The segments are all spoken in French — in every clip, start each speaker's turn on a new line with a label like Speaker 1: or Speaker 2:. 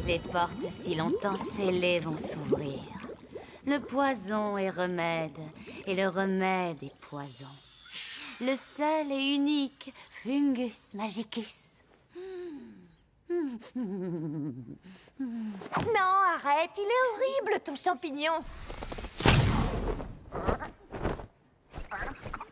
Speaker 1: Les portes si longtemps scellées vont s'ouvrir. Le poison est remède, et le remède est poison. Le seul et unique Fungus Magicus.
Speaker 2: Non, arrête, il est horrible, ton champignon.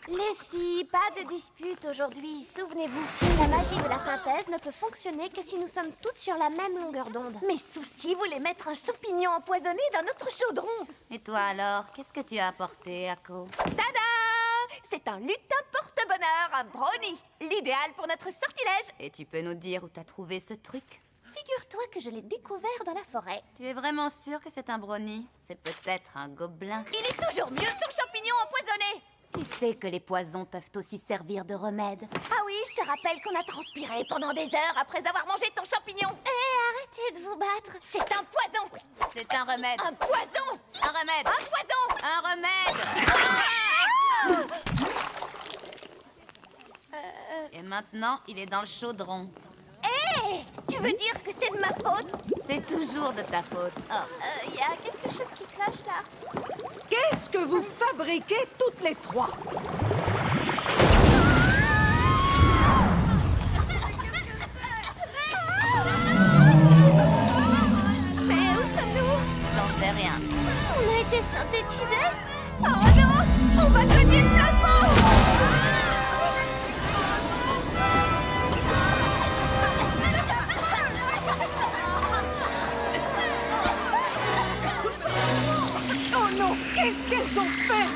Speaker 2: Les filles, pas de dispute aujourd'hui. Souvenez-vous, la magie de la synthèse ne peut fonctionner que si nous sommes toutes sur la même longueur d'onde. Mes soucis voulaient mettre un champignon empoisonné dans notre chaudron.
Speaker 1: Et toi alors, qu'est-ce que tu as apporté, Akko?
Speaker 2: Tada! C'est un lutin porte-bonheur, un brownie. L'idéal pour notre sortilège.
Speaker 1: Et tu peux nous dire où t'as trouvé ce truc?
Speaker 2: Figure-toi que je l'ai découvert dans la forêt.
Speaker 1: Tu es vraiment sûr que c'est un brownie? C'est peut-être un gobelin.
Speaker 2: Il est toujours mieux que ton champignon empoisonné.
Speaker 1: Tu sais que les poisons peuvent aussi servir de remède.
Speaker 2: Ah oui, je te rappelle qu'on a transpiré pendant des heures après avoir mangé ton champignon. Arrêtez de vous battre. C'est un poison.
Speaker 1: C'est un remède.
Speaker 2: Un poison.
Speaker 1: Un remède.
Speaker 2: Un poison.
Speaker 1: Un remède. Et maintenant, il est dans le chaudron.
Speaker 2: Hé, tu veux dire que c'est de ma faute?
Speaker 1: C'est toujours de ta faute. Oh.
Speaker 2: Il y a quelque chose qui cloche là.
Speaker 3: Qu'est-ce que vous fabriquez toutes les trois?
Speaker 2: Mais où sommes-nous?
Speaker 1: J'en sais rien.
Speaker 2: On a été synthétisés? Oh non, on va cogner le plafond.
Speaker 3: Oh non, qu'est-ce qu'elles ont fait?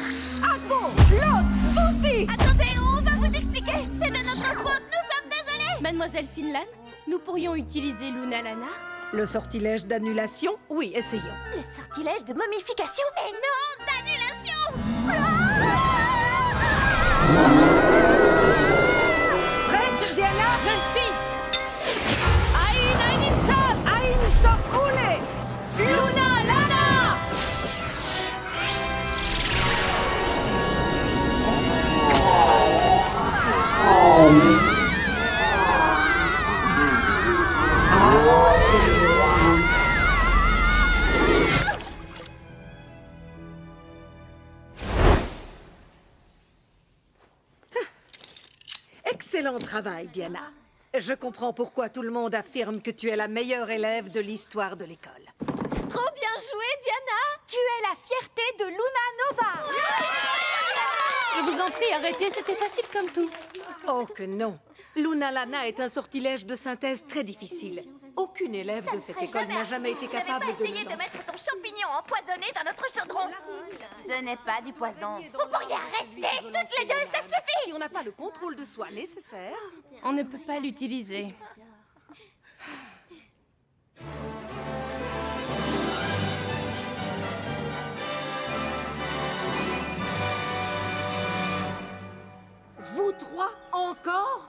Speaker 3: Akko, l'autre, Souci!
Speaker 2: Attendez, on va vous expliquer. C'est de notre faute, nous sommes désolés.
Speaker 4: Mademoiselle Finlan, nous pourrions utiliser Luna Lana.
Speaker 3: Le sortilège d'annulation? Oui, essayons.
Speaker 2: Le sortilège de momification? Et non, d'annulation.
Speaker 3: Prête, Diana?
Speaker 4: Je le suis. Aïn Aïn-Insab,
Speaker 3: Aïn Sokoulé!
Speaker 4: Luna Lana.
Speaker 3: Excellent travail, Diana. Je comprends pourquoi tout le monde affirme que tu es la meilleure élève de l'histoire de l'école.
Speaker 4: Trop bien joué, Diana.
Speaker 2: Tu es la fierté de Luna Nova.
Speaker 4: Je vous en prie, arrêtez, c'était facile comme tout.
Speaker 3: Oh que non! Luna Lana est un sortilège de synthèse très difficile. Aucune élève de cette école n'a jamais été capable de le
Speaker 2: essayé de
Speaker 3: lancer.
Speaker 2: mettre ton champignon empoisonné dans notre chaudron.
Speaker 1: Ce n'est pas du poison.
Speaker 2: Vous pourriez arrêter toutes les deux, ça suffit.
Speaker 3: Si on n'a pas le contrôle de soi nécessaire...
Speaker 4: On ne peut pas l'utiliser.
Speaker 3: Vous trois encore?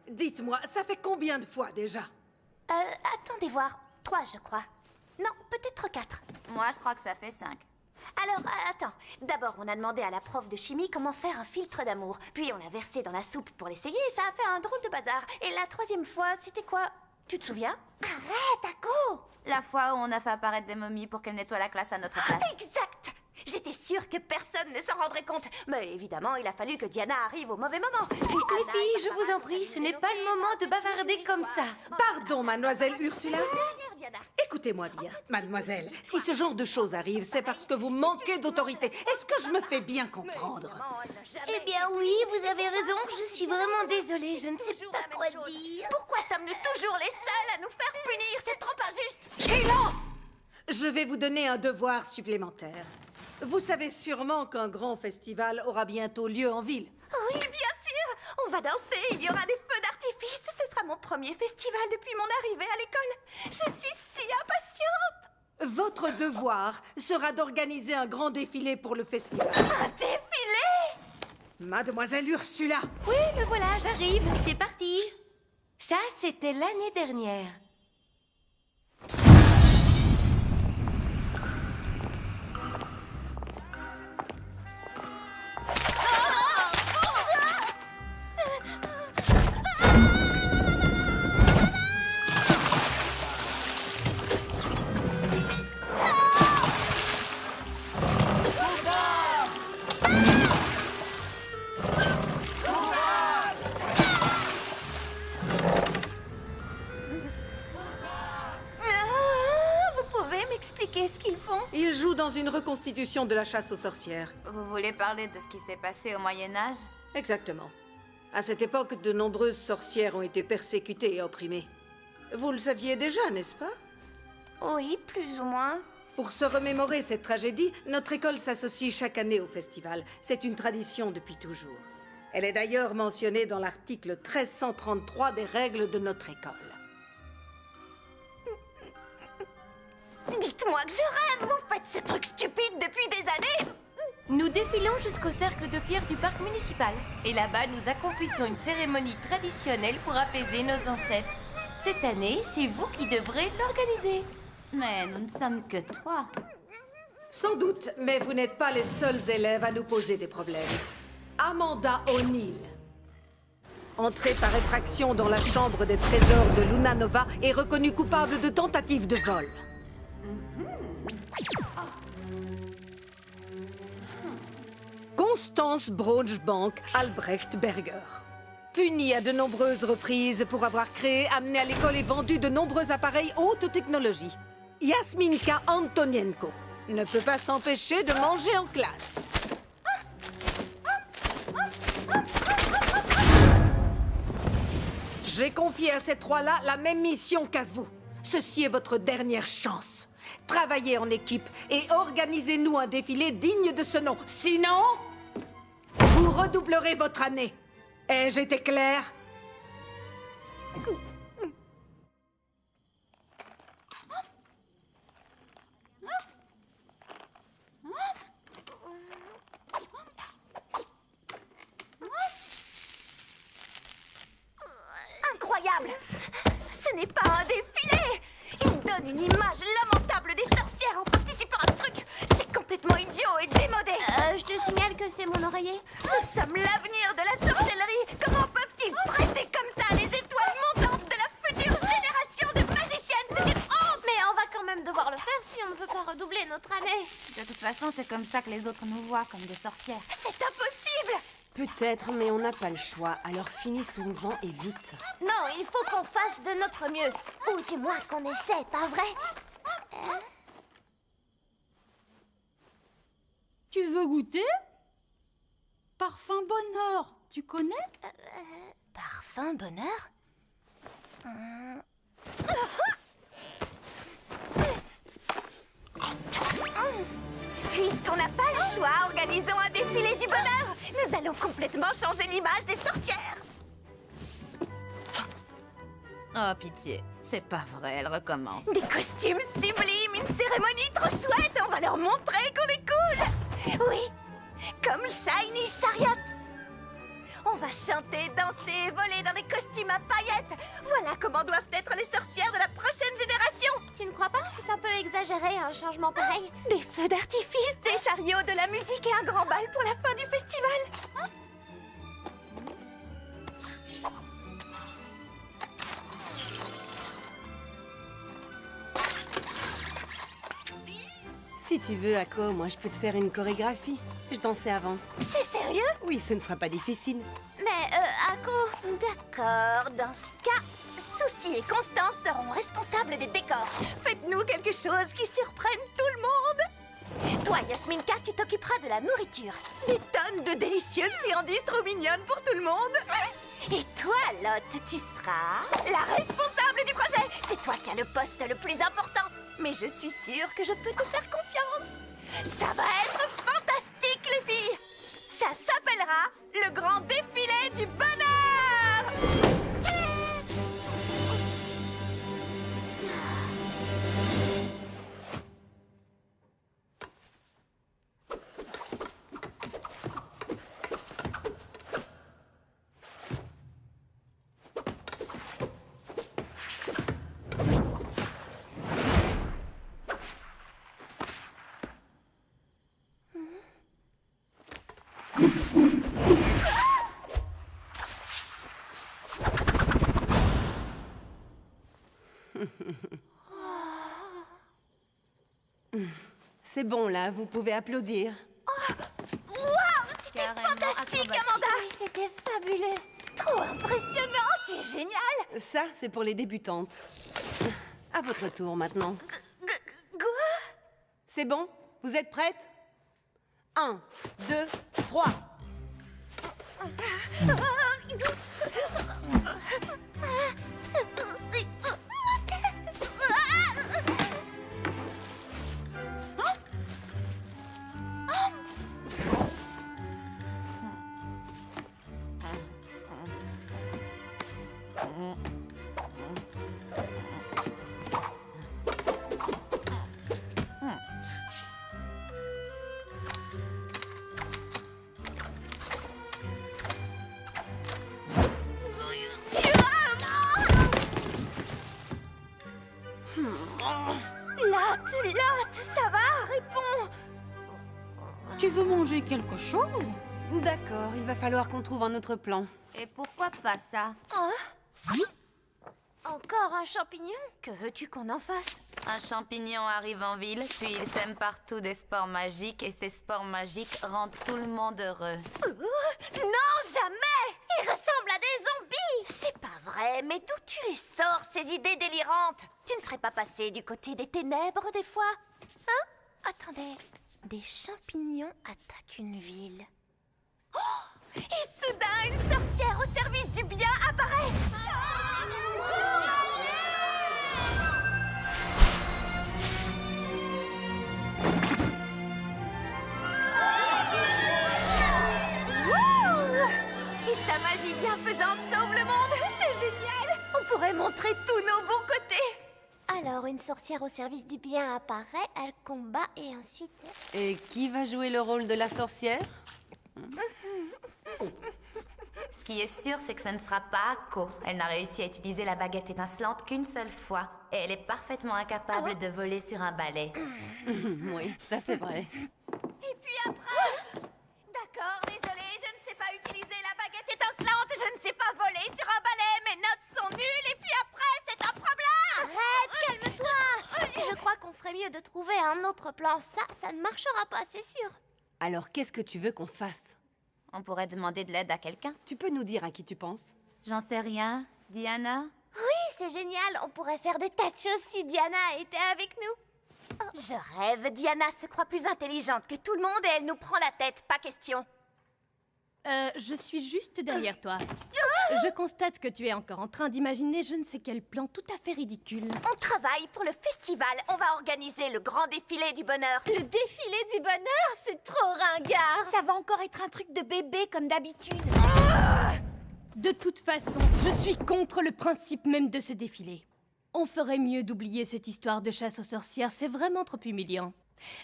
Speaker 3: Dites-moi, ça fait combien de fois déjà?
Speaker 2: Attendez voir. 3, je crois. Non, peut-être 4.
Speaker 1: Moi, je crois que ça fait 5.
Speaker 2: Alors, attends. D'abord, on a demandé à la prof de chimie comment faire un filtre d'amour. Puis, on l'a versé dans la soupe pour l'essayer et ça a fait un drôle de bazar. Et la 3e fois, c'était quoi? Tu te souviens? Arrête, Akko!
Speaker 1: La fois où on a fait apparaître des momies pour qu'elles nettoient la classe à notre place.
Speaker 2: Exact! J'étais sûre que personne ne s'en rendrait compte. Mais évidemment, il a fallu que Diana arrive au mauvais moment. Puis
Speaker 4: Les
Speaker 2: Anna et
Speaker 4: filles, je vous en prie, ce n'est pas le moment de bavarder comme ça.
Speaker 3: Pardon, mademoiselle Ursula.
Speaker 2: Derrière Diana.
Speaker 3: Écoutez-moi bien, mademoiselle. Si ce genre de choses arrive, c'est parce que vous manquez d'autorité. Est-ce que je me fais bien comprendre?
Speaker 2: Évidemment, elle n'a jamais
Speaker 4: Eh bien oui, vous avez raison, je suis vraiment désolée, je ne sais
Speaker 2: toujours
Speaker 4: pas
Speaker 2: la
Speaker 4: quoi
Speaker 2: même chose.
Speaker 4: dire.
Speaker 2: Pourquoi sommes-nous toujours les seuls à nous faire punir? C'est trop injuste.
Speaker 3: Silence! Je vais vous donner un devoir supplémentaire. Vous savez sûrement qu'un grand festival aura bientôt lieu en ville.
Speaker 2: Oui, bien sûr. On va danser, il y aura des feux d'artifice. Ce sera mon premier festival depuis mon arrivée à l'école. Je suis si impatiente.
Speaker 3: Votre devoir sera d'organiser un grand défilé pour le festival.
Speaker 2: Un défilé?
Speaker 3: Mademoiselle Ursula,
Speaker 4: Oui, le voilà, j'arrive, c'est parti. Ça, c'était l'année dernière.
Speaker 3: surtout dans une reconstitution de la chasse aux sorcières.
Speaker 2: Vous voulez parler de ce qui s'est passé au Moyen-Âge?
Speaker 3: Exactement. À cette époque, de nombreuses sorcières ont été persécutées et opprimées. Vous le saviez déjà, n'est-ce pas?
Speaker 2: Oui, plus ou moins.
Speaker 3: Pour se remémorer cette tragédie, notre école s'associe chaque année au festival. C'est une tradition depuis toujours. Elle est d'ailleurs mentionnée dans l'article 1333 des règles de notre école.
Speaker 2: Dites-moi que je rêve! Vous faites ce truc stupide depuis des années!
Speaker 4: Nous défilons jusqu'au cercle de pierre du parc municipal. Et là-bas, nous accomplissons une cérémonie traditionnelle pour apaiser nos ancêtres. Cette année, c'est vous qui devrez l'organiser.
Speaker 1: Mais nous ne sommes que 3.
Speaker 3: Sans doute, mais vous n'êtes pas les seuls élèves à nous poser des problèmes. Amanda O'Neill, entrée par effraction dans la chambre des trésors de Luna Nova, est reconnue coupable de tentative de vol. Constance Broachbank Albrecht Berger, punie à de nombreuses reprises pour avoir créé, amené à l'école et vendu de nombreux appareils haute technologie. Yasminka Antonienko ne peut pas s'empêcher de manger en classe. J'ai confié à ces trois-là la même mission qu'à vous. Ceci est votre dernière chance. Travaillez en équipe et organisez-nous un défilé digne de ce nom. Sinon, vous redoublerez votre année. Ai-je été clair?
Speaker 2: Incroyable! Ce n'est pas un défilé! Il donne une image lamentable des sorcières en participant à ce truc! C'est complètement idiot et démodé!
Speaker 1: Je te signale que c'est mon oreiller.
Speaker 2: Nous sommes l'avenir de la sorcellerie! Comment peuvent-ils traiter comme ça les étoiles montantes de la future génération de magiciennes? C'est une honte!
Speaker 1: Mais on va quand même devoir le faire si on ne veut pas redoubler notre année. De toute façon, c'est comme ça que les autres nous voient, comme des sorcières.
Speaker 2: C'est impossible!
Speaker 5: Peut-être, mais on n'a pas le choix, alors finissons-en et vite.
Speaker 1: Non, il faut qu'on fasse de notre mieux. Ou du moins qu'on essaie, pas vrai?
Speaker 6: Tu veux goûter? Parfum bonheur, tu connais?
Speaker 2: Parfum bonheur? Puisqu'on n'a pas le choix, organisons un défilé du bonheur. Nous allons complètement changer l'image des sorcières.
Speaker 1: Oh, pitié. C'est pas vrai, elle recommence.
Speaker 2: Des costumes sublimes, une cérémonie trop chouette. On va leur montrer qu'on est cool. Oui, comme Shiny Chariot. On va chanter, danser, voler dans des costumes à paillettes. Voilà comment doivent être les sorcières de la prochaine génération.
Speaker 1: Tu ne crois pas? C'est un peu exagéré, un changement pareil.
Speaker 2: Des feux d'artifice, des chariots, de la musique et un grand bal pour la fin du festival.
Speaker 5: Si tu veux, Ako, moi je peux te faire une chorégraphie. Je dansais avant.
Speaker 2: C'est sérieux?
Speaker 5: Oui, ce ne sera pas difficile.
Speaker 2: Mais, Ako... D'accord, dans ce cas, Souci et Constance seront responsables des décors. Faites-nous quelque chose qui surprenne tout le monde. Toi, Yasminka, tu t'occuperas de la nourriture. Des tonnes de délicieuses friandises trop mignonnes pour tout le monde. Et toi, Lotte, tu seras la responsable du projet. C'est toi qui as le poste le plus important. Mais je suis sûre que je peux te faire confiance. Ça va être fantastique, les filles. Ça s'appellera le grand défilé du bonheur.
Speaker 5: C'est bon là, vous pouvez applaudir.
Speaker 2: Waouh, c'était fantastique, Amanda.
Speaker 1: Oui, c'était fabuleux.
Speaker 2: Trop impressionnant, tu es géniale.
Speaker 5: Ça, c'est pour les débutantes. À votre tour maintenant.
Speaker 2: Quoi?
Speaker 5: C'est bon? Vous êtes prêtes? 1, 2, 3.
Speaker 2: Lotte, ça va? Réponds!
Speaker 6: Tu veux manger quelque chose?
Speaker 5: D'accord, il va falloir qu'on trouve un autre plan.
Speaker 1: Et pourquoi pas ça?
Speaker 2: Encore un champignon? Que veux-tu qu'on en fasse?
Speaker 1: Un champignon arrive en ville, puis il sème partout des spores magiques, et ces spores magiques rendent tout le monde heureux.
Speaker 2: Non, jamais! Il ressemble à des zombies! C'est pas vrai, mais d'où tu les sors, ces idées délirantes? Tu ne serais pas passé du côté des ténèbres, des fois? Hein? Attendez, des champignons attaquent une ville. Oh! Et soudain, une sorcière au service du bien apparaît! Et sa magie bienfaisante sauve le monde. C'est génial. On pourrait montrer tous nos bons côtés. Alors, une sorcière au service du bien apparaît, elle combat et ensuite...
Speaker 5: Et qui va jouer le rôle de la sorcière?
Speaker 1: Ce qui est sûr, c'est que ce ne sera pas Akko. Elle n'a réussi à utiliser la baguette étincelante qu'une seule fois. Et elle est parfaitement incapable de voler sur un balai.
Speaker 5: Oui, ça c'est vrai.
Speaker 2: Et puis après... D'accord, désolée, je ne sais pas utiliser la baguette étincelante, je ne sais pas voler sur un balai, mes notes sont nulles, et puis après, c'est un problème! Arrête, calme-toi! Je crois qu'on ferait mieux de trouver un autre plan. Ça ne marchera pas, c'est sûr.
Speaker 5: Alors qu'est-ce que tu veux qu'on fasse?
Speaker 1: On pourrait demander de l'aide à quelqu'un.
Speaker 5: Tu peux nous dire à qui tu penses?
Speaker 1: J'en sais rien. Diana?
Speaker 2: Oui, c'est génial, on pourrait faire des tas de choses si Diana était avec nous. Oh, je rêve, Diana se croit plus intelligente que tout le monde et elle nous prend la tête, pas question.
Speaker 7: Je suis juste derrière toi. Je constate que tu es encore en train d'imaginer je ne sais quel plan tout à fait ridicule.
Speaker 2: On travaille pour le festival, on va organiser le grand défilé du bonheur.
Speaker 7: Le défilé du bonheur, c'est trop ringard.
Speaker 2: Ça va encore être un truc de bébé comme d'habitude.
Speaker 7: De toute façon, je suis contre le principe même de ce défilé. On ferait mieux d'oublier cette histoire de chasse aux sorcières, c'est vraiment trop humiliant.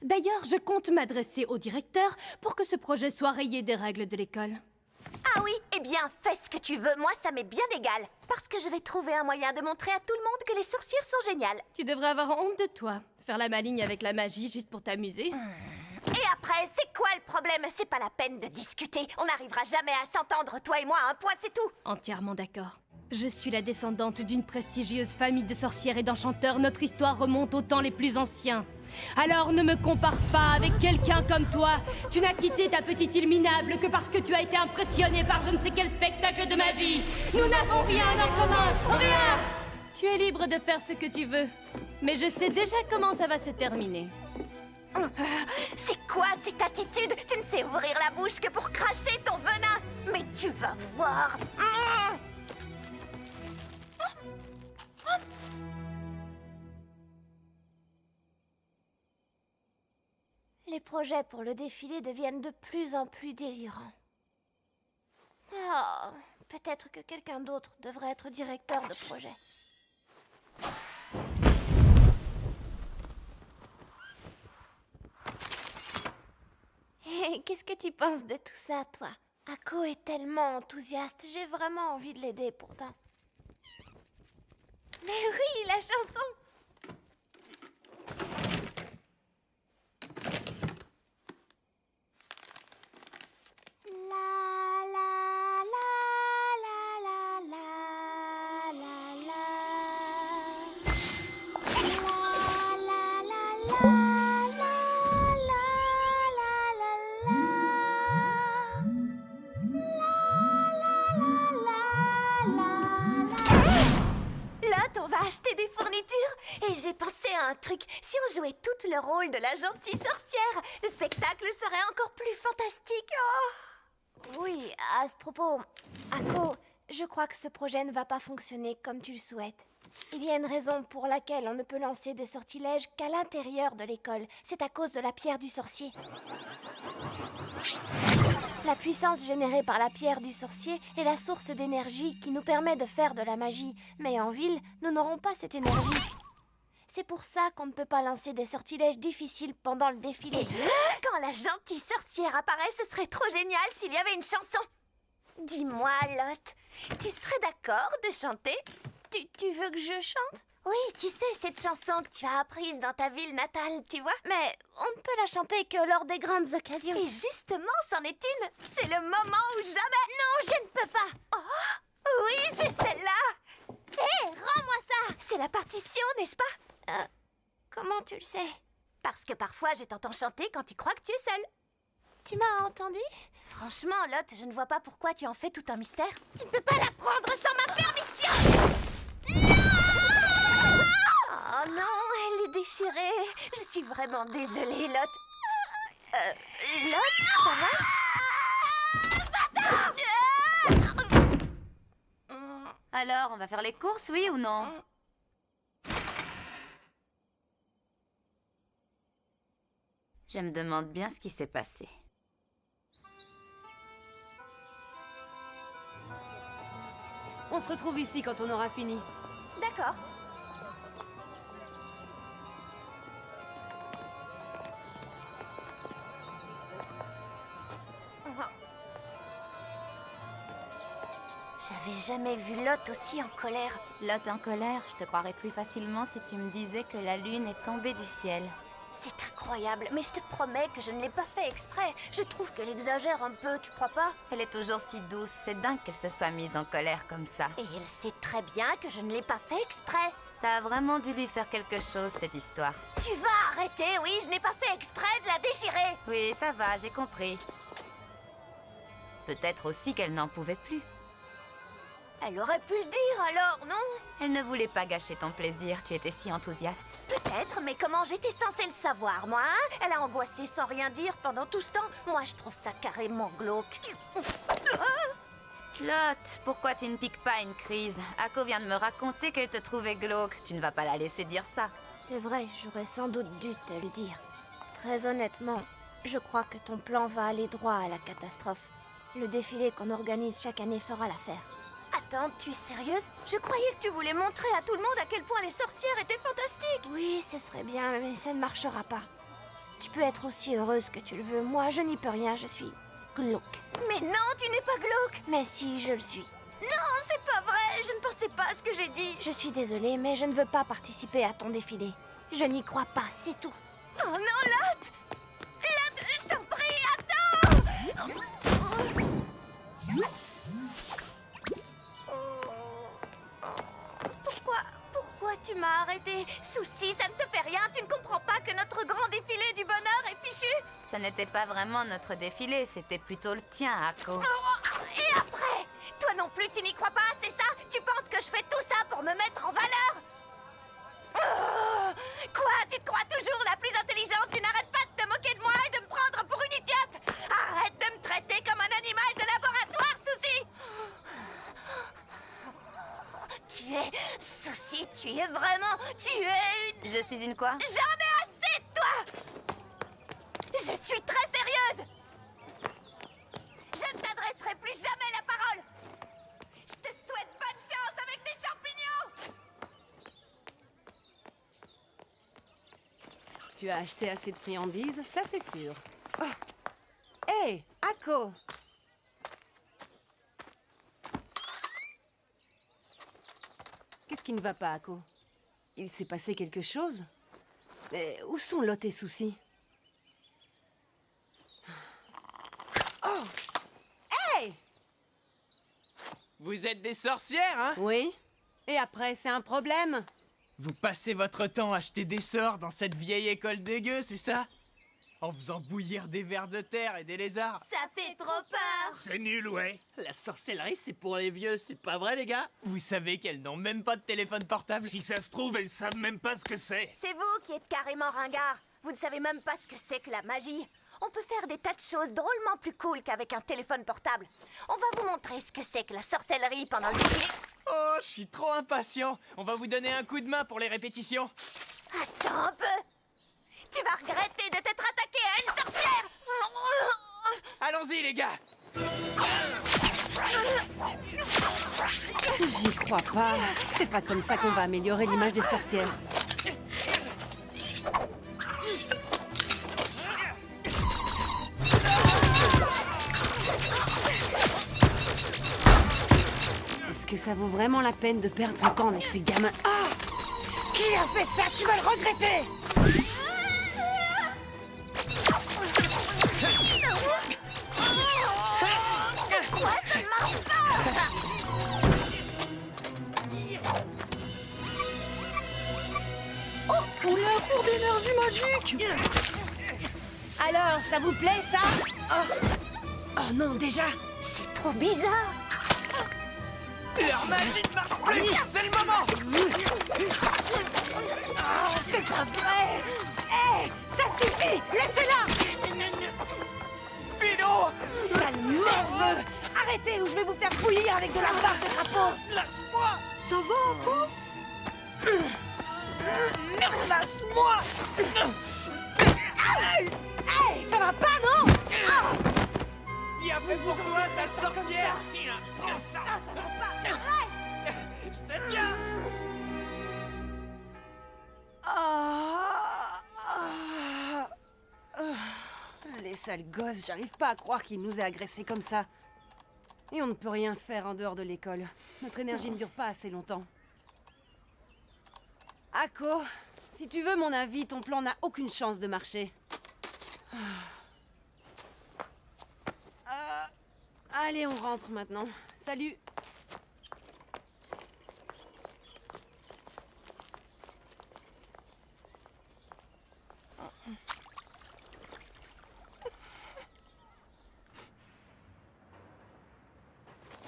Speaker 7: D'ailleurs, je compte m'adresser au directeur pour que ce projet soit rayé des règles de l'école.
Speaker 2: Ah oui, eh bien, fais ce que tu veux, moi ça m'est bien égal. Parce que je vais trouver un moyen de montrer à tout le monde que les sorcières sont géniales.
Speaker 7: Tu devrais avoir honte de toi. Faire la maligne avec la magie juste pour t'amuser.
Speaker 2: Et après, c'est quoi le problème? C'est pas la peine de discuter. On n'arrivera jamais à s'entendre, toi et moi, un point c'est tout.
Speaker 7: Entièrement d'accord. Je suis la descendante d'une prestigieuse famille de sorcières et d'enchanteurs. Notre histoire remonte aux temps les plus anciens. Alors ne me compare pas avec quelqu'un comme toi. Tu n'as quitté ta petite île minable que parce que tu as été impressionné par je ne sais quel spectacle de magie. Nous n'avons rien en commun, rien. Tu es libre de faire ce que tu veux. Mais je sais déjà comment ça va se terminer.
Speaker 2: C'est quoi cette attitude? Tu ne sais ouvrir la bouche que pour cracher ton venin. Mais tu vas voir. Les projets pour le défilé deviennent de plus en plus délirants. Oh, peut-être que quelqu'un d'autre devrait être directeur de projet. Et qu'est-ce que tu penses de tout ça, toi? Akko est tellement enthousiaste, j'ai vraiment envie de l'aider pourtant. Mais oui, la chanson! Lot, on va acheter des fournitures et j'ai pensé à un truc. Si on jouait tout le rôle de la gentille sorcière, le spectacle serait encore plus fantastique. Oh.
Speaker 8: Oui, à ce propos, Ako, je crois que ce projet ne va pas fonctionner comme tu le souhaites. Il y a une raison pour laquelle on ne peut lancer des sortilèges qu'à l'intérieur de l'école. C'est à cause de la pierre du sorcier. La puissance générée par la pierre du sorcier est la source d'énergie qui nous permet de faire de la magie. Mais en ville, nous n'aurons pas cette énergie. C'est pour ça qu'on ne peut pas lancer des sortilèges difficiles pendant le défilé.
Speaker 2: Quand la gentille sorcière apparaît, ce serait trop génial s'il y avait une chanson. Dis-moi, Lotte, tu serais d'accord de chanter?
Speaker 8: Tu veux que je chante?
Speaker 2: Oui, tu sais, cette chanson que tu as apprise dans ta ville natale, tu vois?
Speaker 8: Mais on ne peut la chanter que lors des grandes occasions.
Speaker 2: Et justement, c'en est une. C'est le moment où jamais...
Speaker 8: Non, je ne peux pas.
Speaker 2: Oh, oui, c'est celle-là.
Speaker 8: Hé, rends-moi ça.
Speaker 2: C'est la partition, n'est-ce pas?
Speaker 8: Comment tu le sais?
Speaker 2: Parce que parfois, je t'entends chanter quand tu crois que tu es seule.
Speaker 8: Tu m'as entendu?
Speaker 2: Franchement, Lotte, je ne vois pas pourquoi tu en fais tout un mystère.
Speaker 8: Tu ne peux pas la prendre sans ma permission.
Speaker 2: Oh non, elle est déchirée. Je suis vraiment désolée, Lotte. Lotte, ça va?
Speaker 1: Alors, on va faire les courses, oui ou non? Je me demande bien ce qui s'est passé.
Speaker 5: On se retrouve ici quand on aura fini.
Speaker 2: D'accord. J'avais jamais vu Lotte aussi en colère.
Speaker 1: Lotte en colère, je te croirais plus facilement si tu me disais que la lune est tombée du ciel.
Speaker 2: C'est incroyable, mais je te promets que je ne l'ai pas fait exprès. Je trouve qu'elle exagère un peu, tu crois pas?
Speaker 1: Elle est toujours si douce, c'est dingue qu'elle se soit mise en colère comme ça.
Speaker 2: Et elle sait très bien que je ne l'ai pas fait exprès.
Speaker 1: Ça a vraiment dû lui faire quelque chose, cette histoire.
Speaker 2: Tu vas arrêter, oui, je n'ai pas fait exprès de la déchirer.
Speaker 1: Oui, ça va, j'ai compris. Peut-être aussi qu'elle n'en pouvait plus.
Speaker 2: Elle aurait pu le dire alors, non?
Speaker 1: Elle ne voulait pas gâcher ton plaisir, tu étais si enthousiaste.
Speaker 2: Peut-être, mais comment j'étais censée le savoir, moi, hein? Elle a angoissé sans rien dire pendant tout ce temps. Moi, je trouve ça carrément glauque.
Speaker 1: Lotte, pourquoi tu ne piques pas une crise? Ako vient de me raconter qu'elle te trouvait glauque. Tu ne vas pas la laisser dire ça.
Speaker 8: C'est vrai, j'aurais sans doute dû te le dire. Très honnêtement, je crois que ton plan va aller droit à la catastrophe. Le défilé qu'on organise chaque année fera l'affaire.
Speaker 2: Attends, tu es sérieuse? Je croyais que tu voulais montrer à tout le monde à quel point les sorcières étaient fantastiques.
Speaker 8: Oui, ce serait bien, mais ça ne marchera pas. Tu peux être aussi heureuse que tu le veux. Moi, je n'y peux rien, je suis glauque.
Speaker 2: Mais non, tu n'es pas glauque.
Speaker 8: Mais si, je le suis.
Speaker 2: Non, c'est pas vrai, je ne pensais pas à ce que j'ai dit.
Speaker 8: Je suis désolée, mais je ne veux pas participer à ton défilé. Je n'y crois pas, c'est tout.
Speaker 2: Oh non, Lotte! Lotte, je t'en prie, attends! Pourquoi tu m'as arrêté? Souci, ça ne te fait rien, tu ne comprends pas que notre grand défilé du bonheur est fichu?
Speaker 1: Ce n'était pas vraiment notre défilé, c'était plutôt le tien, Ako.
Speaker 2: Et après? Toi non plus, tu n'y crois pas, c'est ça? Tu penses que je fais tout ça pour me mettre en valeur? Quoi? Tu te crois toujours la plus intelligente? Tu n'arrêtes pas de te moquer de moi et de me prendre pour une idiote? Arrête de me traiter comme un animal de laboratoire, Souci! Souci, tu es vraiment... Tu es une...
Speaker 1: Je suis une quoi?
Speaker 2: J'en ai assez de toi! Je suis très sérieuse! Je ne t'adresserai plus jamais la parole! Je te souhaite bonne chance avec tes champignons!
Speaker 5: Tu as acheté assez de friandises, ça c'est sûr. Oh. Hé, Ako! Qu'est-ce qui ne va pas, Ako? Il s'est passé quelque chose? Où sont Lotte et Souci? Oh! Hey!
Speaker 9: Vous êtes des sorcières, hein?
Speaker 5: Oui? Et après, c'est un problème?
Speaker 9: Vous passez votre temps à acheter des sorts dans cette vieille école dégueu, c'est ça? En faisant bouillir des vers de terre et des lézards.
Speaker 2: Ça fait trop peur.
Speaker 10: C'est nul, ouais.
Speaker 11: La sorcellerie, c'est pour les vieux, c'est pas vrai, les gars?
Speaker 9: Vous savez qu'elles n'ont même pas de téléphone portable.
Speaker 10: Si ça se trouve, elles savent même pas ce que c'est.
Speaker 2: C'est vous qui êtes carrément ringard. Vous ne savez même pas ce que c'est que la magie. On peut faire des tas de choses drôlement plus cool qu'avec un téléphone portable. On va vous montrer ce que c'est que la sorcellerie pendant le défilé.
Speaker 9: Oh, je suis trop impatient. On va vous donner un coup de main pour les répétitions.
Speaker 2: Attends un peu. Tu vas regretter de t'être attaqué à une sorcière.
Speaker 9: Allons-y, les gars.
Speaker 5: J'y crois pas. C'est pas comme ça qu'on va améliorer l'image des sorcières. Est-ce que ça vaut vraiment la peine de perdre son temps avec ces gamins? Ah! Qui a fait ça? Tu vas le regretter!
Speaker 6: On est un cours d'énergie magique.
Speaker 5: Alors, ça vous plaît, ça? Oh non, déjà!
Speaker 2: C'est trop bizarre.
Speaker 9: Leur magie ne marche plus. C'est le moment.
Speaker 5: C'est pas vrai! Hé! Ça suffit! Laissez-la!
Speaker 9: Philo,
Speaker 5: Sale nerveux! Arrêtez ou je vais vous faire bouillir avec de la barre de drapeau!
Speaker 9: lâche-moi.
Speaker 6: Ça va, quoi?
Speaker 5: Lâche-moi! Hey! Ça va pas, non?
Speaker 9: Bien fait pour toi, sale sorcière.
Speaker 10: Tiens, prends ça.
Speaker 5: Ah, ça va pas! Arrête!
Speaker 9: Je te tiens.
Speaker 5: Les sales gosses, j'arrive pas à croire qu'ils nous aient agressés comme ça. Et on ne peut rien faire en dehors de l'école. Notre énergie ne dure pas assez longtemps. Ako, si tu veux mon avis, ton plan n'a aucune chance de marcher. Allez, on rentre maintenant. Salut!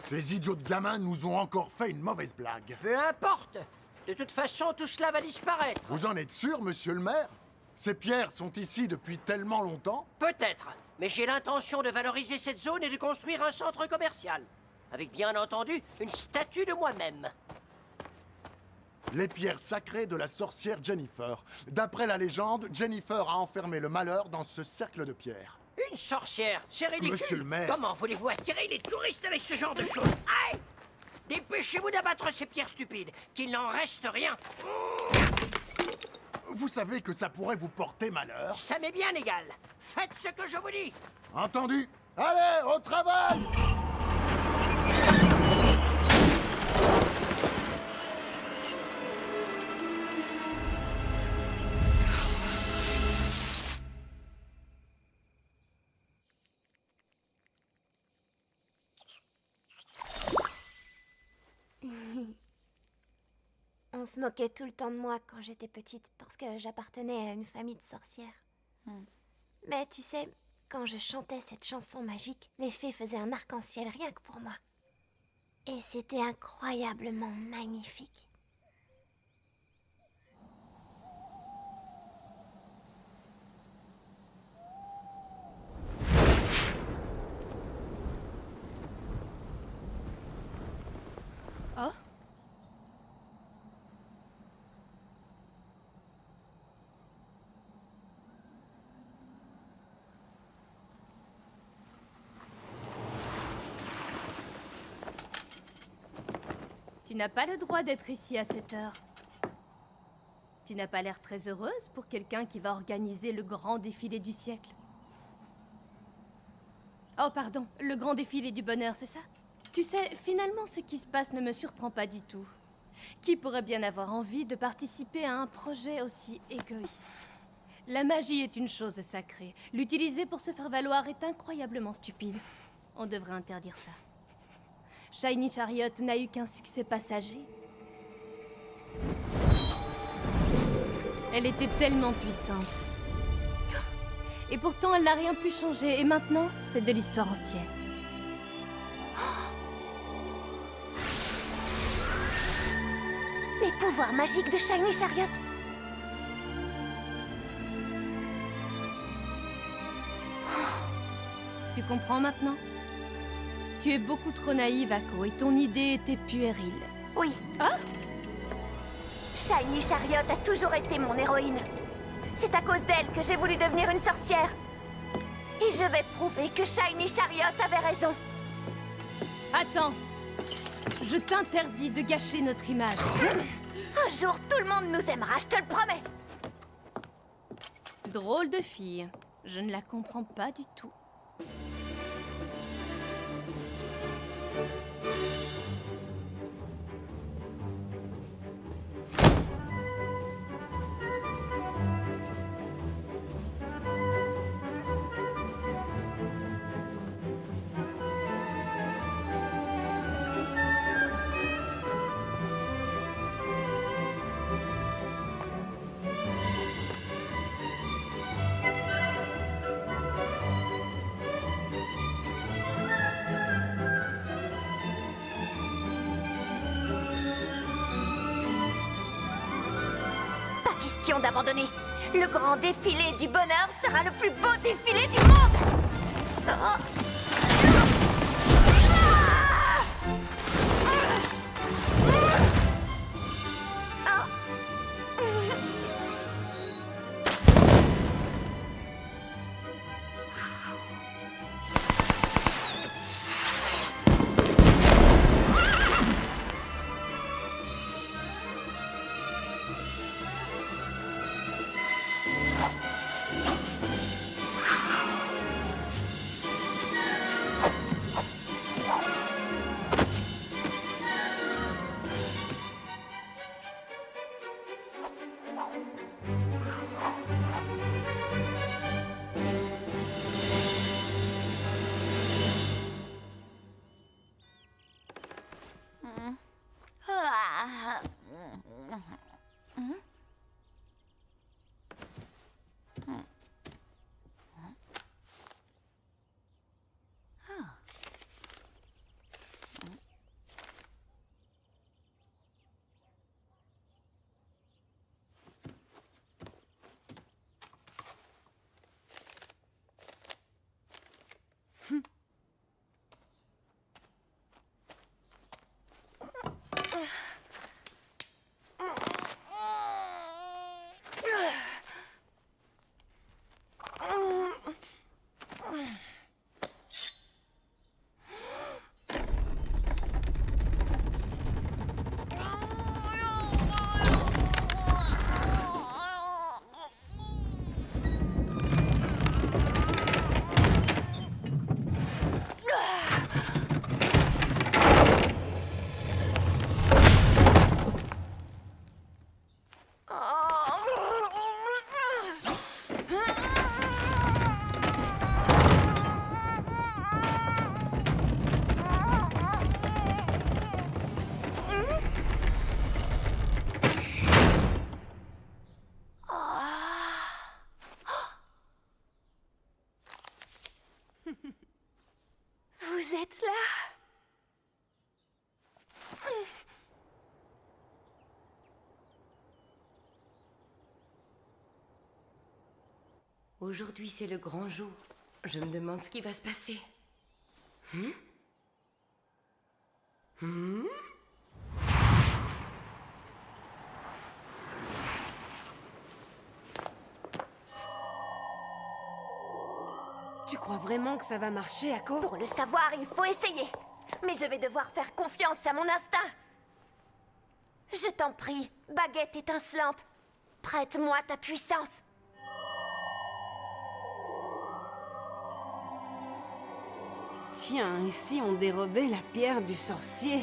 Speaker 12: Ces idiots de gamins nous ont encore fait une mauvaise blague.
Speaker 11: Peu importe. De toute façon, tout cela va disparaître.
Speaker 12: Vous en êtes sûr, monsieur le maire? Ces pierres sont ici depuis tellement longtemps?
Speaker 11: Peut-être, mais j'ai l'intention de valoriser cette zone et de construire un centre commercial. Avec bien entendu, une statue de moi-même.
Speaker 12: Les pierres sacrées de la sorcière Jennifer. D'après la légende, Jennifer a enfermé le malheur dans ce cercle de pierres.
Speaker 11: Une sorcière, c'est ridicule.
Speaker 12: Monsieur le maire.
Speaker 11: Comment voulez-vous attirer les touristes avec ce genre de choses? Aïe! Dépêchez-vous d'abattre ces pierres stupides, qu'il n'en reste rien.
Speaker 12: Vous savez que ça pourrait vous porter malheur?
Speaker 11: Ça m'est bien égal. Faites ce que je vous dis.
Speaker 12: Entendu? Allez, au travail!
Speaker 8: On se moquait tout le temps de moi quand j'étais petite parce que j'appartenais à une famille de sorcières. Mais tu sais, quand je chantais cette chanson magique, les fées faisaient un arc-en-ciel rien que pour moi. Et c'était incroyablement magnifique.
Speaker 7: Oh? Tu n'as pas le droit d'être ici à cette heure. Tu n'as pas l'air très heureuse pour quelqu'un qui va organiser le grand défilé du siècle. Oh pardon, le grand défilé du bonheur, c'est ça? Tu sais, finalement, ce qui se passe ne me surprend pas du tout. Qui pourrait bien avoir envie de participer à un projet aussi égoïste? La magie est une chose sacrée. L'utiliser pour se faire valoir est incroyablement stupide. On devrait interdire ça. Shiny Chariot n'a eu qu'un succès passager. Elle était tellement puissante. Et pourtant, elle n'a rien pu changer. Et maintenant, c'est de l'histoire ancienne.
Speaker 2: Les pouvoirs magiques de Shiny Chariot.
Speaker 7: Tu comprends maintenant? Tu es beaucoup trop naïve, Akko, et ton idée était puérile.
Speaker 2: Oui.
Speaker 7: Ah?
Speaker 2: Shiny Chariot a toujours été mon héroïne. C'est à cause d'elle que j'ai voulu devenir une sorcière. Et je vais prouver que Shiny Chariot avait raison.
Speaker 7: Attends. Je t'interdis de gâcher notre image.
Speaker 2: Un jour, tout le monde nous aimera, je te le promets.
Speaker 7: Drôle de fille. Je ne la comprends pas du tout.
Speaker 2: Question d'abandonner. Le grand défilé du bonheur sera le plus beau défilé du monde. Vous êtes là?
Speaker 4: Aujourd'hui, c'est le grand jour. Je me demande ce qui va se passer.
Speaker 5: Tu crois vraiment que ça va marcher, Akko?
Speaker 2: Pour le savoir, il faut essayer. Mais je vais devoir faire confiance à mon instinct. Je t'en prie, baguette étincelante, prête-moi ta puissance.
Speaker 5: Tiens, et si on dérobait la pierre du sorcier?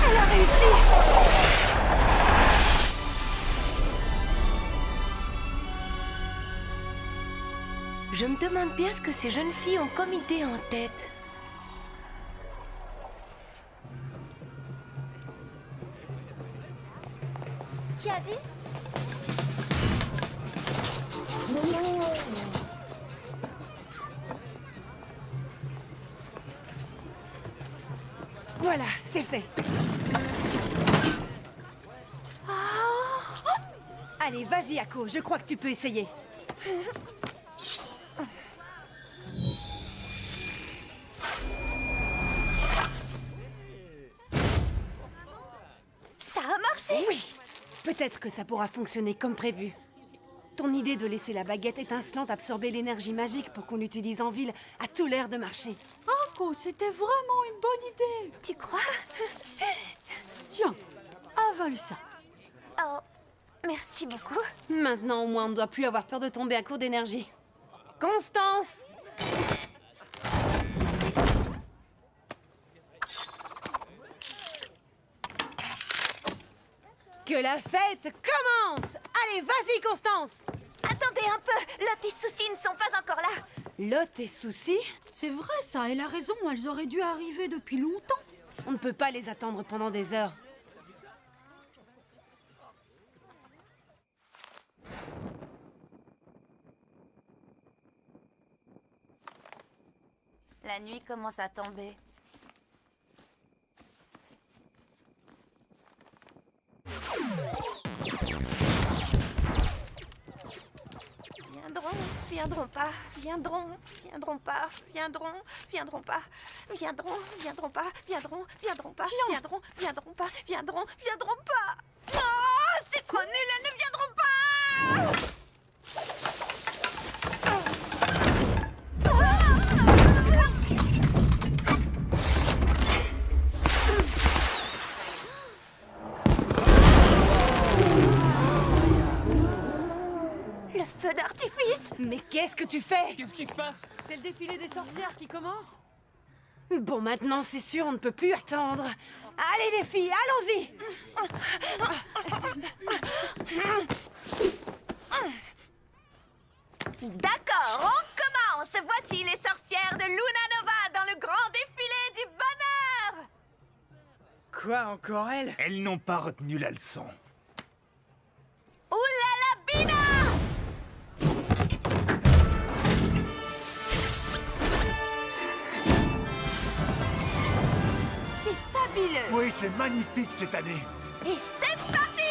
Speaker 2: Elle a réussi!
Speaker 4: Je me demande bien ce que ces jeunes filles ont comme idée en tête.
Speaker 2: Tu as vu?
Speaker 5: Voilà, c'est fait. Allez, vas-y, Akko, je crois que tu peux essayer.
Speaker 2: Ça a marché!
Speaker 5: Oui! Peut-être que ça pourra fonctionner comme prévu. Ton idée de laisser la baguette étincelante absorber l'énergie magique pour qu'on l'utilise en ville a tout l'air de marcher.
Speaker 6: Akko, c'était vraiment une bonne idée.
Speaker 2: Tu crois?
Speaker 6: Tiens, avale ça.
Speaker 2: Oh, merci beaucoup.
Speaker 5: Maintenant, au moins, on ne doit plus avoir peur de tomber à court d'énergie. Constance! Que la fête commence! Allez, vas-y, Constance!
Speaker 2: Attendez un peu, Lot et Souci ne sont pas encore là.
Speaker 5: Lot et Souci?
Speaker 6: C'est vrai ça, elle a raison, elles auraient dû arriver depuis longtemps.
Speaker 5: On ne peut pas les attendre pendant des heures.
Speaker 1: La nuit commence à tomber.
Speaker 2: Viendront pas, viendront pas, viendront pas, viendront pas, viendront pas, viendront pas. Oh, c'est trop nul, elles ne viendront pas! Le feu d'artifice!
Speaker 5: Mais qu'est-ce que tu fais?
Speaker 9: Qu'est-ce qui se passe?
Speaker 6: C'est le défilé des sorcières qui commence?
Speaker 5: Bon, maintenant, c'est sûr, on ne peut plus attendre. Allez, les filles, allons-y!
Speaker 2: D'accord, on commence! Voici les sorcières de Luna Nova dans le grand défilé du bonheur!
Speaker 9: Quoi, encore elle?
Speaker 10: Elles n'ont pas retenu la leçon.
Speaker 2: Oulala Bina! C'est fabuleux!
Speaker 12: Oui, c'est magnifique cette année.
Speaker 2: Et c'est parti!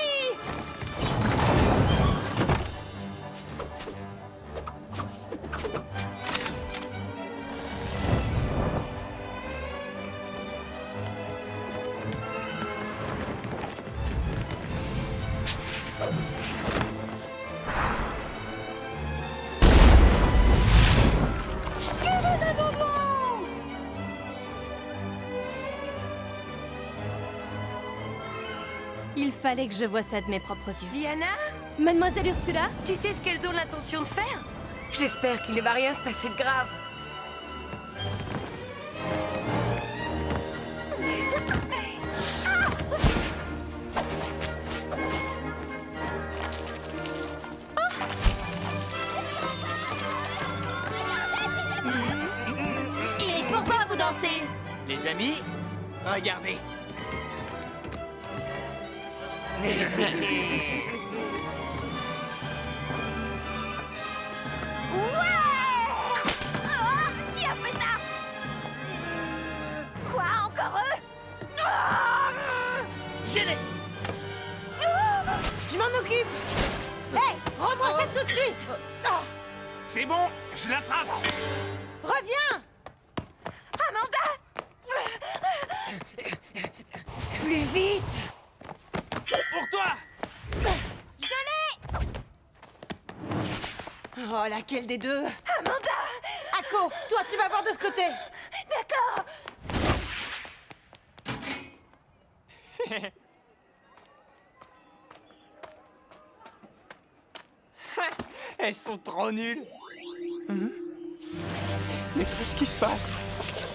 Speaker 7: Il fallait que je voie ça de mes propres yeux.
Speaker 4: Diana,
Speaker 7: Mademoiselle Ursula?
Speaker 4: tu sais ce qu'elles ont l'intention de faire?
Speaker 5: J'espère qu'il ne va rien se passer de grave.
Speaker 1: Et pourquoi vous dansez?
Speaker 9: Les amis, regardez.
Speaker 2: Qui a fait ça? Quoi, encore eux?
Speaker 11: Gêné!
Speaker 5: Je m'en occupe! Hé, rends-moi ça tout de suite!
Speaker 10: C'est bon, je l'attrape.
Speaker 5: Reviens!
Speaker 2: Amanda!
Speaker 5: Plus vite!
Speaker 10: Pour toi.
Speaker 5: Oh, laquelle des deux?
Speaker 2: Amanda!
Speaker 5: Akko, toi, tu vas voir de ce côté!
Speaker 2: D'accord!
Speaker 9: Elles sont trop nulles. Mais qu'est-ce qui se passe?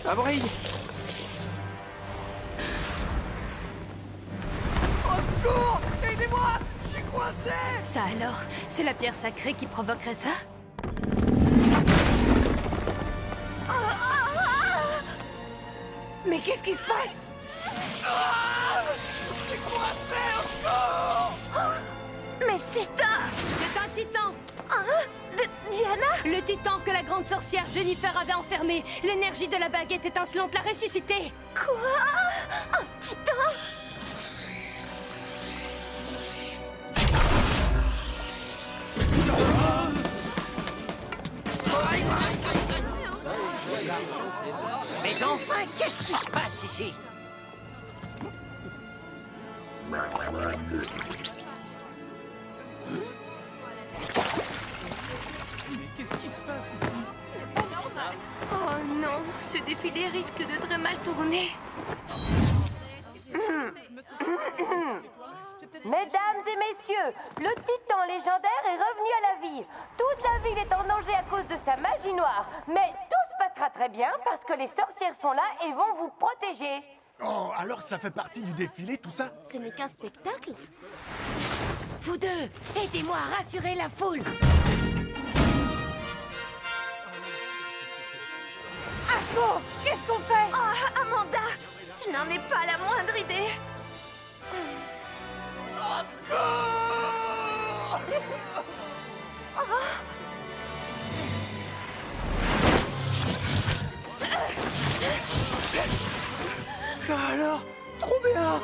Speaker 9: Ça brille. Au secours! Aidez-moi! Je suis coincé!
Speaker 7: Ça alors? C'est la pierre sacrée qui provoquerait ça?
Speaker 5: Mais qu'est-ce qui se passe?
Speaker 9: Je suis coincé! Au secours!
Speaker 2: Diana?
Speaker 7: Le titan que la grande sorcière Jennifer avait enfermé. L'énergie de la baguette étincelante l'a ressuscité.
Speaker 2: Quoi? Un titan?
Speaker 11: Mais enfin, qu'est-ce qui se passe ici?
Speaker 10: Mais qu'est-ce qui se passe ici?
Speaker 4: Oh non, ce défilé risque de très mal tourner.
Speaker 13: Mesdames et messieurs, le titan légendaire est revenu à la vie. Toute la ville est en danger à cause de sa magie noire. Mais tout se passera très bien parce que les sorcières sont là et vont vous protéger.
Speaker 12: Oh, alors ça fait partie du défilé, tout ça?
Speaker 2: Ce n'est qu'un spectacle?
Speaker 7: Vous deux, aidez-moi à rassurer la foule.
Speaker 2: Ako, qu'est-ce qu'on fait? Oh, Amanda, je n'en ai pas la moindre idée.
Speaker 9: Ça alors? Trop bien!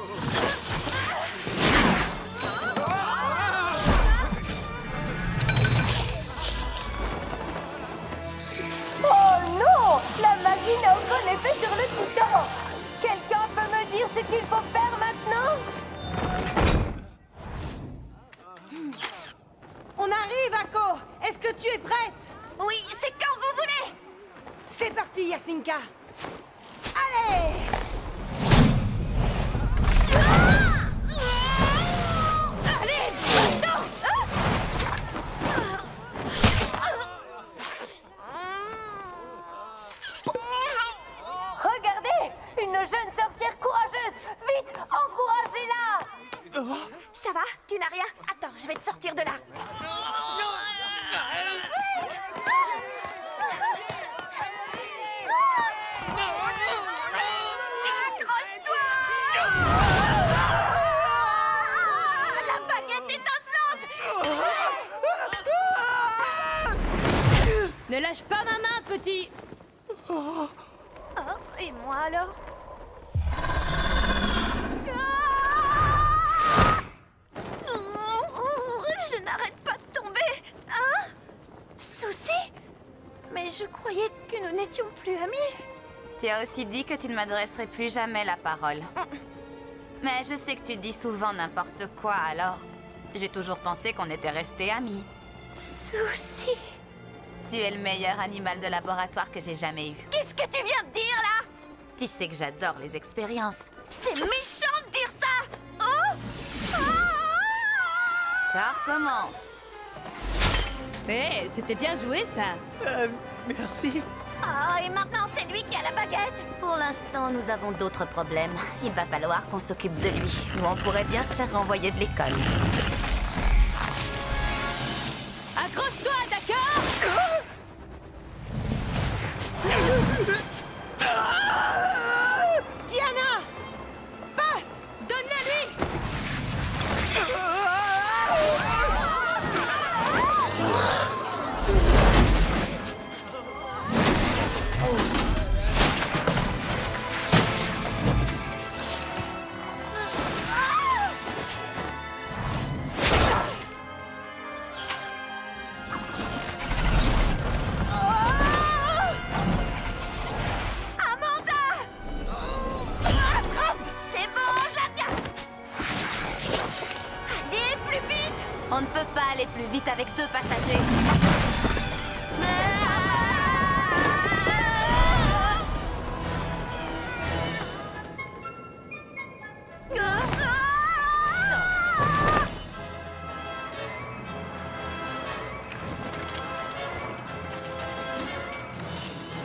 Speaker 13: Oh non! La magie n'a aucun effet sur le titan. Quelqu'un peut me dire ce qu'il faut faire maintenant?
Speaker 5: On arrive, Ako! Est-ce que tu es prête?
Speaker 2: Oui, c'est quand vous voulez.
Speaker 5: C'est parti, Yasminka! Allez!
Speaker 7: Allez, titan!
Speaker 13: Regardez! Une jeune sorcière courageuse! Vite, encouragez-la!
Speaker 2: Ça va? Tu n'as rien? Attends, je vais te sortir de là. Accroche-toi! La baguette étincelante!
Speaker 7: Ne lâche pas ma main, petit.
Speaker 2: Oh, et moi alors? Je n'arrête pas de tomber. Hein? Souci? Mais je croyais que nous n'étions plus amis.
Speaker 1: Tu as aussi dit que tu ne m'adresserais plus jamais la parole. Mais je sais que tu dis souvent n'importe quoi, alors j'ai toujours pensé qu'on était restés amis.
Speaker 2: Souci?
Speaker 1: Tu es le meilleur animal de laboratoire que j'ai jamais eu.
Speaker 2: Qu'est-ce que tu viens de dire là?
Speaker 1: Tu sais que j'adore les expériences.
Speaker 2: C'est méchant de dire ça! Oh!
Speaker 1: Ça recommence.
Speaker 7: Hé, c'était bien joué, ça.
Speaker 9: Merci.
Speaker 2: Oh, et maintenant c'est lui qui a la baguette!
Speaker 1: Pour l'instant, nous avons d'autres problèmes. Il va falloir qu'on s'occupe de lui. Ou on pourrait bien se faire renvoyer de l'école.
Speaker 7: Accroche-toi, d'accord?
Speaker 5: Diana! Passe!
Speaker 7: Donne-la lui!
Speaker 1: On ne peut pas aller plus vite avec deux passagers.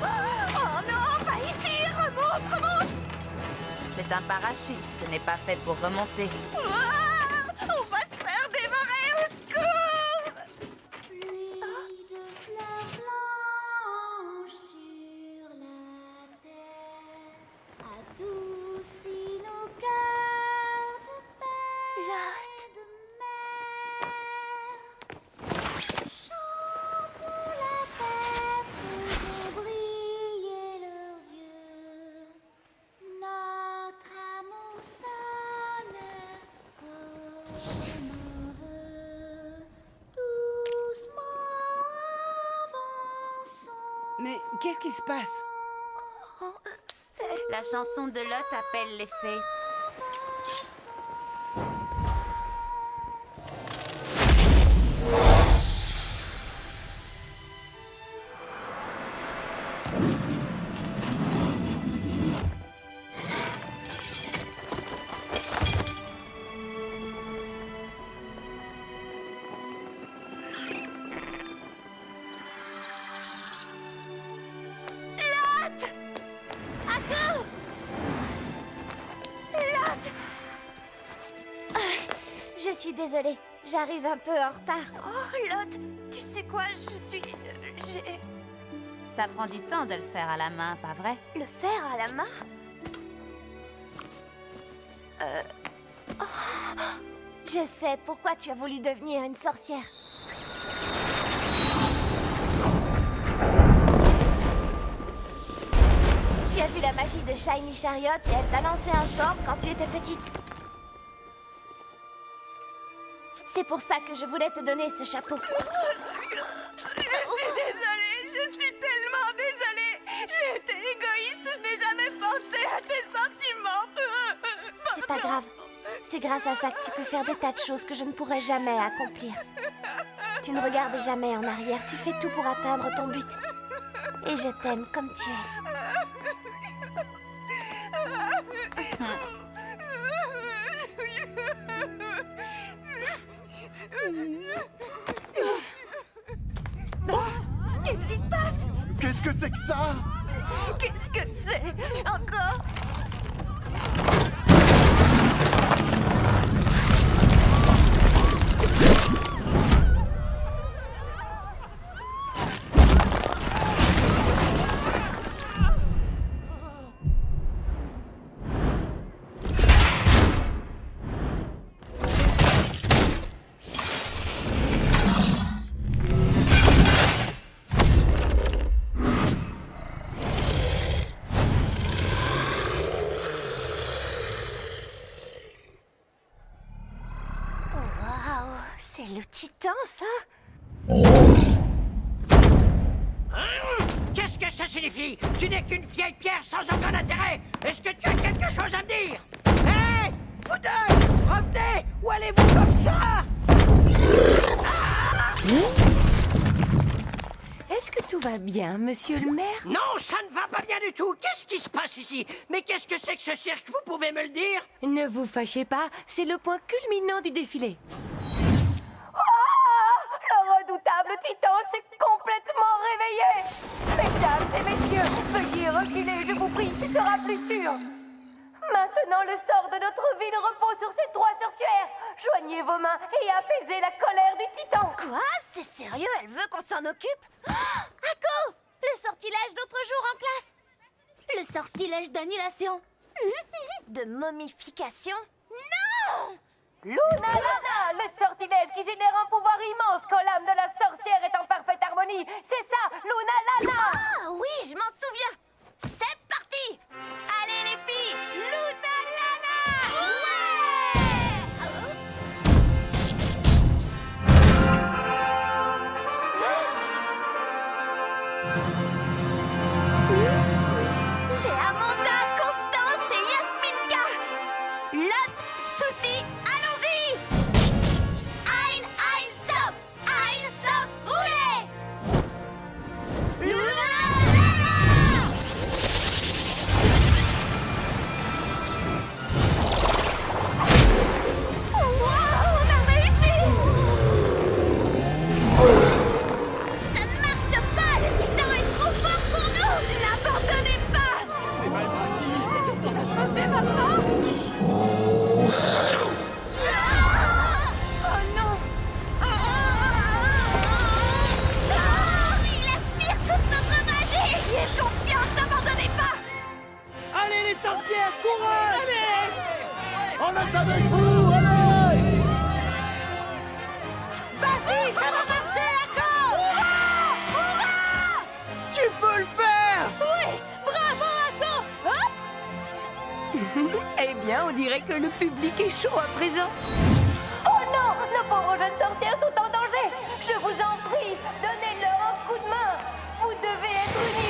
Speaker 2: Oh non, pas ici! Remonte, remonte!
Speaker 1: C'est un parachute, ce n'est pas fait pour remonter.
Speaker 2: On va se faire dévorer, au secours!
Speaker 14: Pluie de fleurs blanches sur la terre, adoucis nos cœurs de paix et de mer. Chantons la
Speaker 5: Mais qu'est-ce qui se passe?
Speaker 1: La chanson de Lot appelle les fées.
Speaker 8: Je suis désolée, j'arrive un peu en retard.
Speaker 2: Oh, Lot, tu sais quoi, j'ai...
Speaker 1: Ça prend du temps de le faire à la main, pas vrai?
Speaker 2: Le faire à la main?
Speaker 8: Je sais pourquoi tu as voulu devenir une sorcière. Tu as vu la magie de Shiny Chariot et elle t'a lancé un sort quand tu étais petite. C'est pour ça que je voulais te donner ce chapeau.
Speaker 2: Je suis désolée, je suis tellement désolée. J'ai été égoïste, je n'ai jamais pensé à tes sentiments.
Speaker 8: C'est pas grave. C'est grâce à ça que tu peux faire des tas de choses que je ne pourrais jamais accomplir. Tu ne regardes jamais en arrière, tu fais tout pour atteindre ton but. Et je t'aime comme tu es.
Speaker 2: Qu'est-ce qui se passe?
Speaker 12: Qu'est-ce que c'est que ça?
Speaker 2: Qu'est-ce que c'est? Encore? C'est le titan, ça?
Speaker 11: Qu'est-ce que ça signifie? Tu n'es qu'une vieille pierre sans aucun intérêt. Est-ce que tu as quelque chose à me dire? Hé! Vous deux! Revenez! Ou allez-vous comme ça?
Speaker 4: Est-ce que tout va bien, monsieur le maire?
Speaker 11: Non, ça ne va pas bien du tout. Qu'est-ce qui se passe ici? Mais qu'est-ce que c'est que ce cirque? Vous pouvez me le dire?
Speaker 4: Ne vous fâchez pas, c'est le point culminant du défilé.
Speaker 13: Le redoutable titan s'est complètement réveillé. Mesdames et messieurs, veuillez reculer, je vous prie, ce sera plus sûr. Maintenant, le sort de notre ville repose sur ces trois sorcières. Joignez vos mains et apaisez la colère du titan.
Speaker 2: Quoi? C'est sérieux? Elle veut qu'on s'en occupe? Ako! Le sortilège d'autre jour en classe?
Speaker 1: Le sortilège d'annulation.
Speaker 2: De momification? Non!
Speaker 13: Lunalana, le sortilège qui génère un pouvoir immense quand l'âme de la sorcière est en parfaite harmonie. C'est ça, Lunalana!
Speaker 2: Ah oui, je m'en souviens. C'est parti! Allez les filles, Lunalana! C'est Amanda, Constance et Yasminka! Lot, Souci, allons-y! Ein, stop! Ein, stop, roulez!
Speaker 10: sorcière, courage!
Speaker 12: Allez! On est avec vous, allez!
Speaker 2: Vas-y, ça va marcher, Ako! Hurrah!
Speaker 10: Tu peux le faire!
Speaker 4: Oui! Bravo, Ako! Eh bien, on dirait que le public est chaud à présent.
Speaker 13: Oh non! Nos pauvres jeunes sorcières sont en danger! Je vous en prie, donnez-leur un coup de main! Vous devez être unis!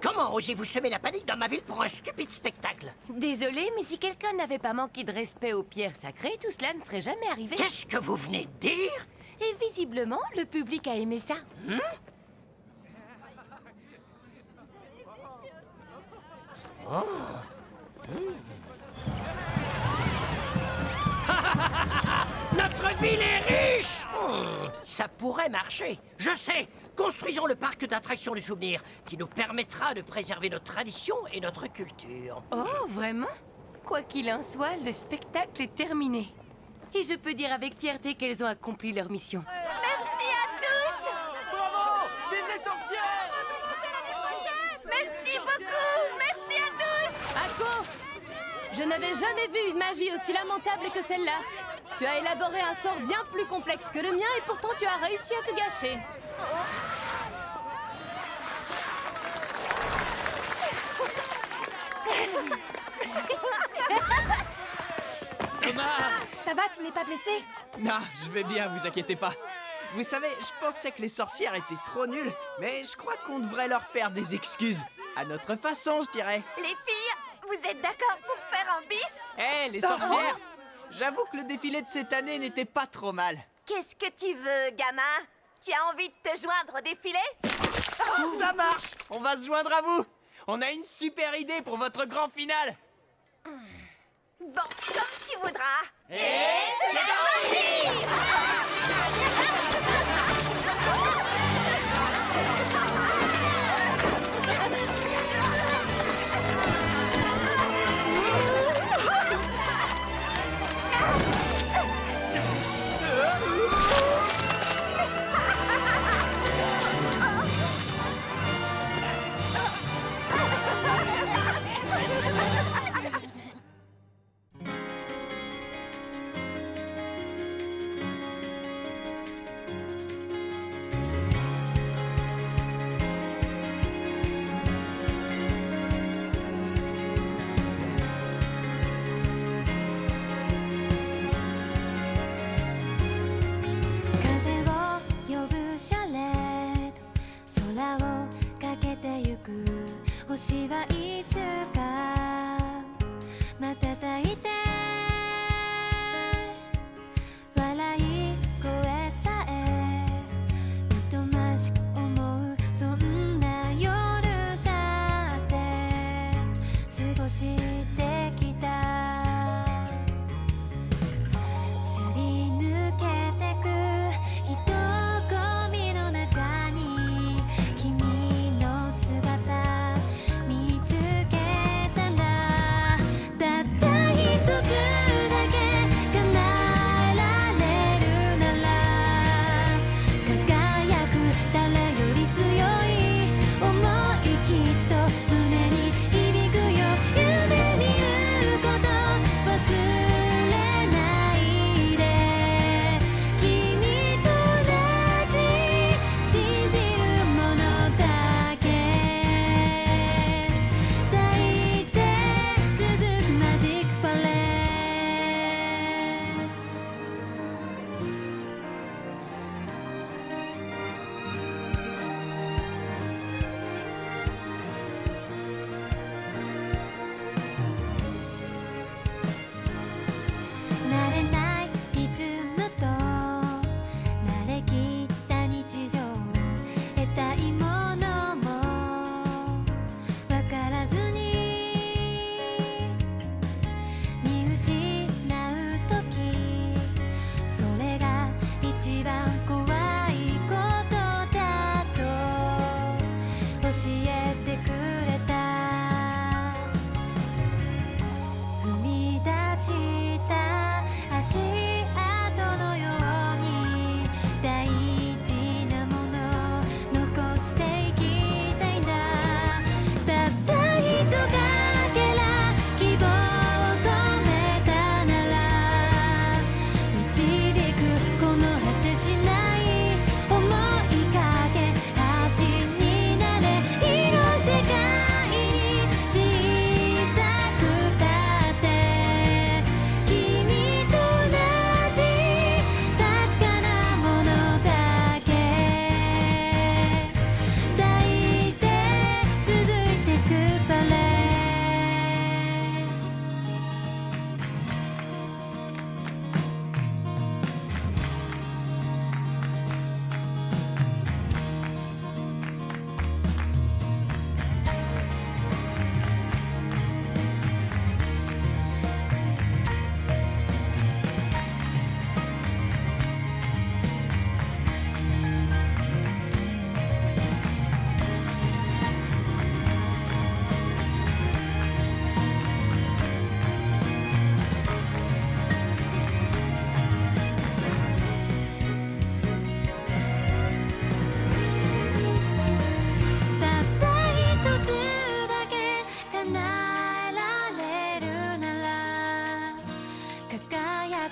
Speaker 11: Comment osez-vous semer la panique dans ma ville pour un stupide spectacle?
Speaker 4: Désolée, mais si quelqu'un n'avait pas manqué de respect aux pierres sacrées, tout cela ne serait jamais arrivé.
Speaker 11: Qu'est-ce que vous venez de dire?
Speaker 4: Et visiblement, le public a aimé ça.
Speaker 11: Oh. Notre ville est riche! Ça pourrait marcher. Je sais. Construisons le parc d'attractions du souvenir, qui nous permettra de préserver nos traditions et notre culture.
Speaker 4: Oh, vraiment? Quoi qu'il en soit, le spectacle est terminé. Et je peux dire avec fierté qu'elles ont accompli leur mission.
Speaker 2: Merci à tous!
Speaker 10: Bravo! Vive les sorcières!
Speaker 2: Merci beaucoup! Merci à tous!
Speaker 7: Akko! Je n'avais jamais vu une magie aussi lamentable que celle-là. Tu as élaboré un sort bien plus complexe que le mien et pourtant tu as réussi à tout gâcher.
Speaker 9: Thomas!
Speaker 8: Ça va, tu n'es pas blessé?
Speaker 9: Non, je vais bien, vous inquiétez pas. Vous savez, je pensais que les sorcières étaient trop nulles, mais je crois qu'on devrait leur faire des excuses. À notre façon, je dirais.
Speaker 2: Les filles, vous êtes d'accord pour faire un bis?
Speaker 9: Hé, les sorcières! J'avoue que le défilé de cette année n'était pas trop mal.
Speaker 2: Qu'est-ce que tu veux, gamin? Tu as envie de te joindre au défilé?
Speaker 9: Ça marche! On va se joindre à vous! On a une super idée pour votre grand final!
Speaker 2: Bon, comme tu voudras.
Speaker 9: Et
Speaker 2: c'est parti!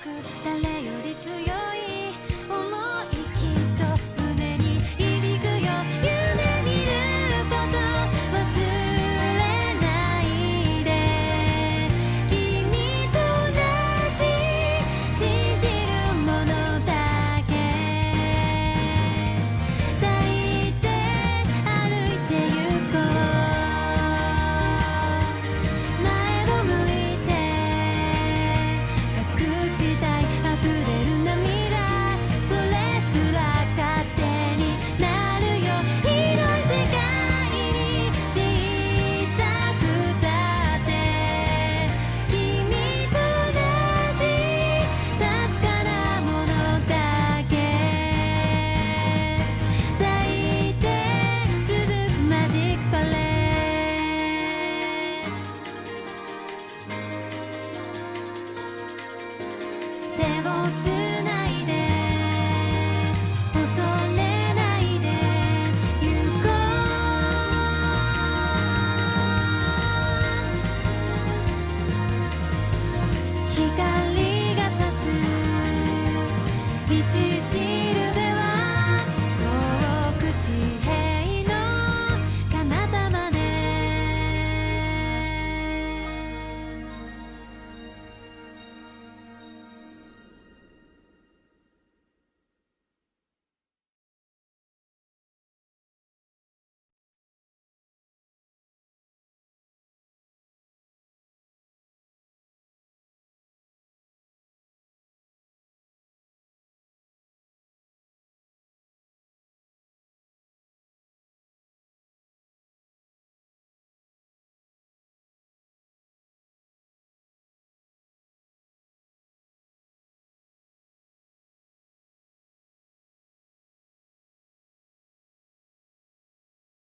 Speaker 14: 誰より強い想いきっと胸に響くよ夢見ること忘れないで君と同じ信じるものだけ抱いて歩いてゆこう前を向いて隠したい溢れる涙それすら勝手になるよ広い世界に小さくたって君と同じ確かなものだけ抱いて続くマジックパレード手をつ